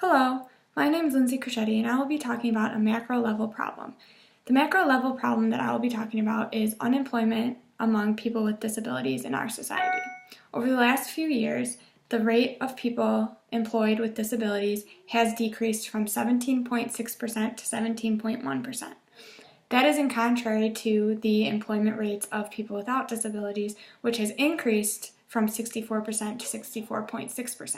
Hello, my name is Lindsay Crocetti and I will be talking about a macro level problem. The macro level problem that I will be talking about is unemployment among people with disabilities in our society. Over the last few years, the rate of people employed with disabilities has decreased from 17.6% to 17.1%. That is in contrary to the employment rates of people without disabilities, which has increased from 64% to 64.6%.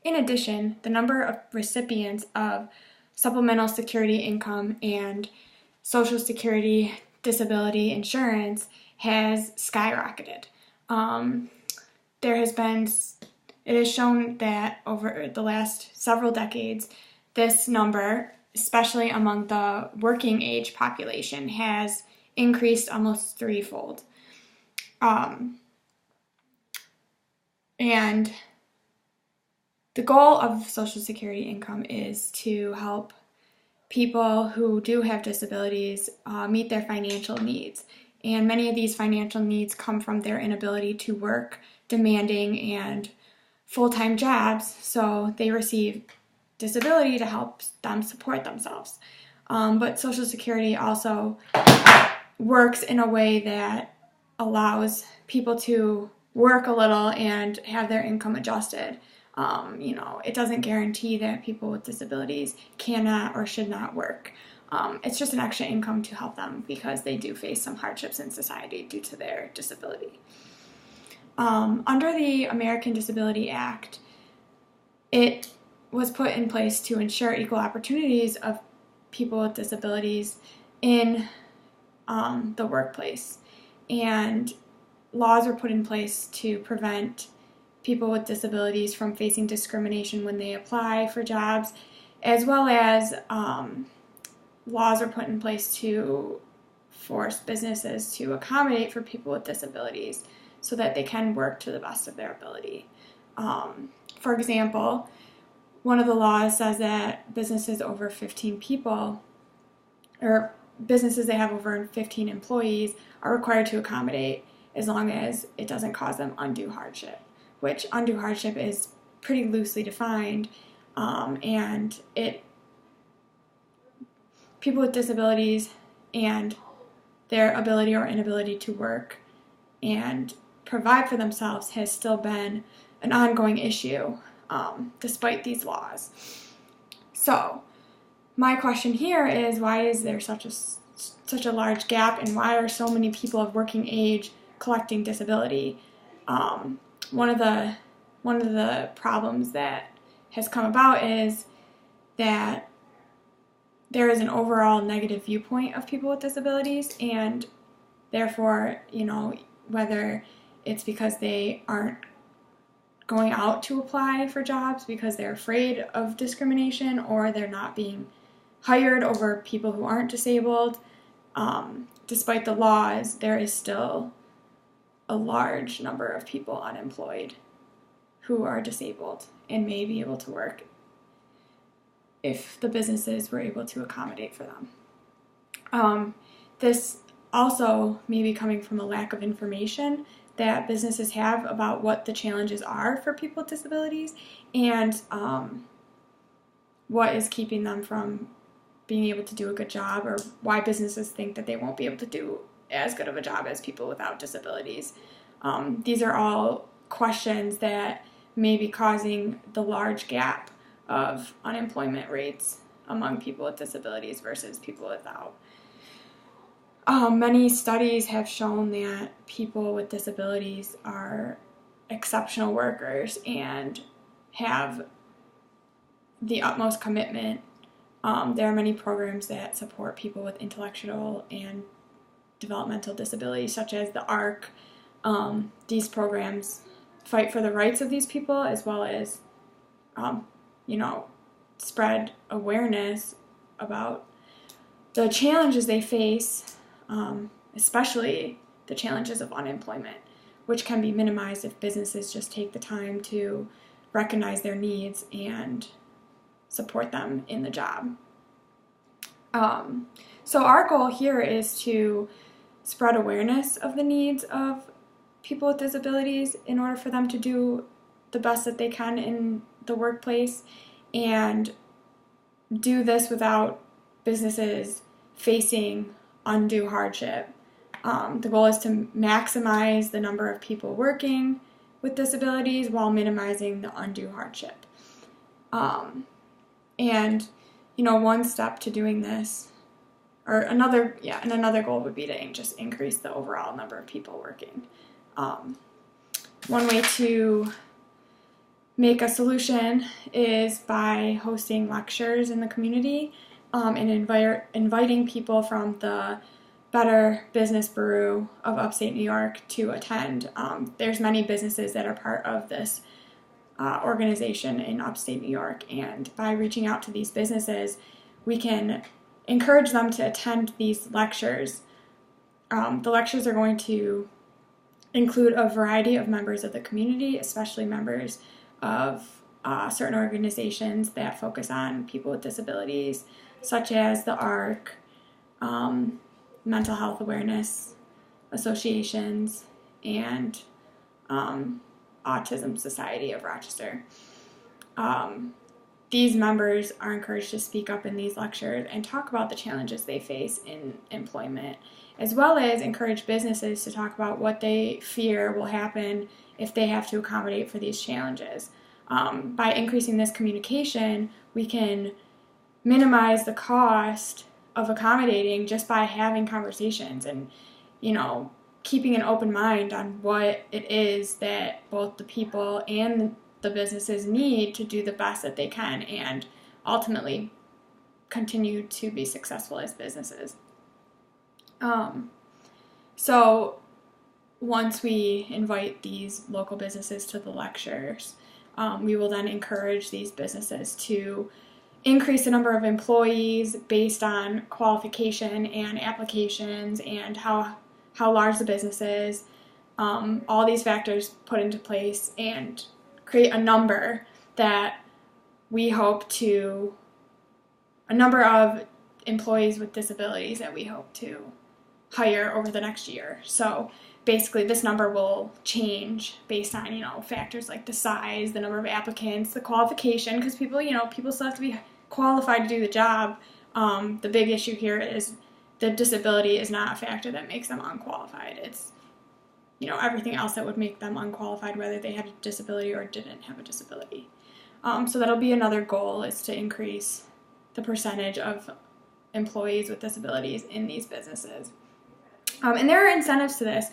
In addition, the number of recipients of supplemental security income and Social Security disability insurance has skyrocketed. It has shown that over the last several decades, this number, especially among the working age population, has increased almost threefold. And the goal of Social Security income is to help people who do have disabilities meet their financial needs. And many of these financial needs come from their inability to work demanding and full-time jobs, so they receive disability to help them support themselves. But Social Security also works in a way that allows people to work a little and have their income adjusted. It doesn't guarantee that people with disabilities cannot or should not work. It's just an extra income to help them because they do face some hardships in society due to their disability. Under the American Disability Act, it was put in place to ensure equal opportunities of people with disabilities in the workplace. And laws were put in place to prevent people with disabilities from facing discrimination when they apply for jobs, as well as laws are put in place to force businesses to accommodate for people with disabilities so that they can work to the best of their ability. For example, one of the laws says that businesses over 15 people, or businesses that have over 15 employees, are required to accommodate as long as it doesn't cause them undue hardship, which undue hardship is pretty loosely defined, and people with disabilities and their ability or inability to work and provide for themselves has still been an ongoing issue despite these laws. So my question here is, why is there such a large gap, and why are so many people of working age collecting disability? One of the problems that has come about is that there is an overall negative viewpoint of people with disabilities, and therefore, whether it's because they aren't going out to apply for jobs because they're afraid of discrimination, or they're not being hired over people who aren't disabled, despite the laws, there is still a large number of people unemployed who are disabled and may be able to work if the businesses were able to accommodate for them. This also may be coming from a lack of information that businesses have about what the challenges are for people with disabilities and what is keeping them from being able to do a good job, or why businesses think that they won't be able to do as good of a job as people without disabilities. These are all questions that may be causing the large gap of unemployment rates among people with disabilities versus people without. Many studies have shown that people with disabilities are exceptional workers and have the utmost commitment. There are many programs that support people with intellectual and developmental disabilities, such as the ARC. These programs fight for the rights of these people, as well as, spread awareness about the challenges they face, especially the challenges of unemployment, which can be minimized if businesses just take the time to recognize their needs and support them in the job. So our goal here is to spread awareness of the needs of people with disabilities in order for them to do the best that they can in the workplace, and do this without businesses facing undue hardship. The goal is to maximize the number of people working with disabilities while minimizing the undue hardship. And, one step to doing this, or another goal would be to just increase the overall number of people working. One way to make a solution is by hosting lectures in the community and inviting people from the Better Business Bureau of Upstate New York to attend. There's many businesses that are part of this organization in Upstate New York, and by reaching out to these businesses, we can encourage them to attend these lectures. The lectures are going to include a variety of members of the community, especially members of certain organizations that focus on people with disabilities, such as the ARC, mental health awareness associations, and Autism Society of Rochester. These members are encouraged to speak up in these lectures and talk about the challenges they face in employment, as well as encourage businesses to talk about what they fear will happen if they have to accommodate for these challenges. By increasing this communication, we can minimize the cost of accommodating just by having conversations and, keeping an open mind on what it is that both the people and the businesses need to do the best that they can and ultimately continue to be successful as businesses. So once we invite these local businesses to the lectures, we will then encourage these businesses to increase the number of employees based on qualification and applications and how large the business is. All these factors put into place and create a number that we hope to, a number of employees with disabilities that we hope to hire over the next year. So basically this number will change based on, factors like the size, the number of applicants, the qualification, because people still have to be qualified to do the job. The big issue here is the disability is not a factor that makes them unqualified. It's, everything else that would make them unqualified, whether they had a disability or didn't have a disability. So that'll be another goal, is to increase the percentage of employees with disabilities in these businesses. And there are incentives to this.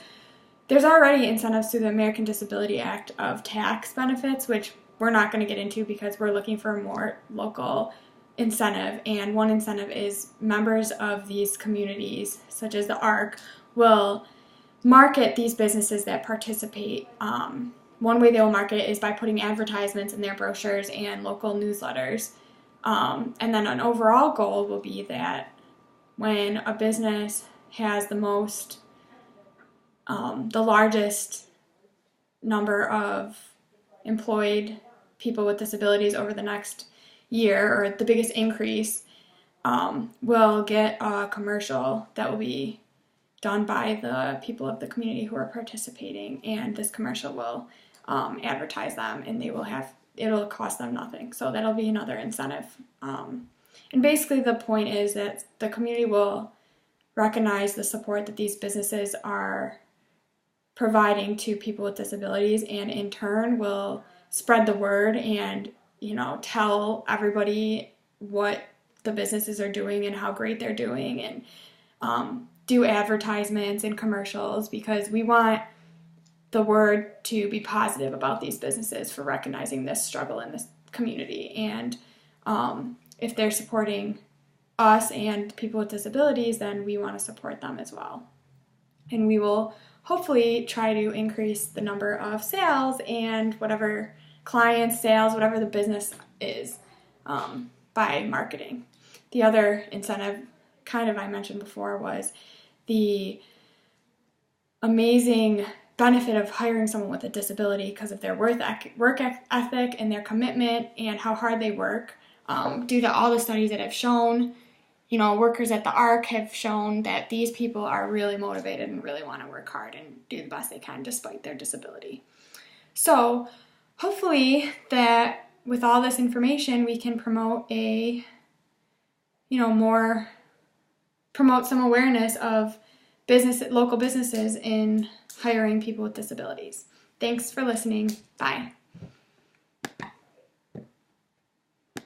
There's already incentives through the American Disability Act of tax benefits, which we're not going to get into because we're looking for a more local incentive. And one incentive is members of these communities, such as the ARC, will market these businesses that participate. One way they'll market is by putting advertisements in their brochures and local newsletters. And then an overall goal will be that when a business has the largest number of employed people with disabilities over the next year, or the biggest increase, will get a commercial that will be done by the people of the community who are participating, and this commercial will advertise them, and it'll cost them nothing. So that'll be another incentive. And basically the point is that the community will recognize the support that these businesses are providing to people with disabilities, and in turn will spread the word and tell everybody what the businesses are doing and how great they're doing, and do advertisements and commercials, because we want the word to be positive about these businesses for recognizing this struggle in this community. And if they're supporting us and people with disabilities, then we want to support them as well. And we will hopefully try to increase the number of sales and whatever clients, sales, whatever the business is, by marketing. The other incentive, I mentioned before, was the amazing benefit of hiring someone with a disability because of their work ethic and their commitment and how hard they work. Due to all the studies that have shown, workers at the ARC have shown that these people are really motivated and really want to work hard and do the best they can despite their disability. So hopefully that with all this information, we can promote promote some awareness of local businesses in hiring people with disabilities. Thanks for listening. Bye.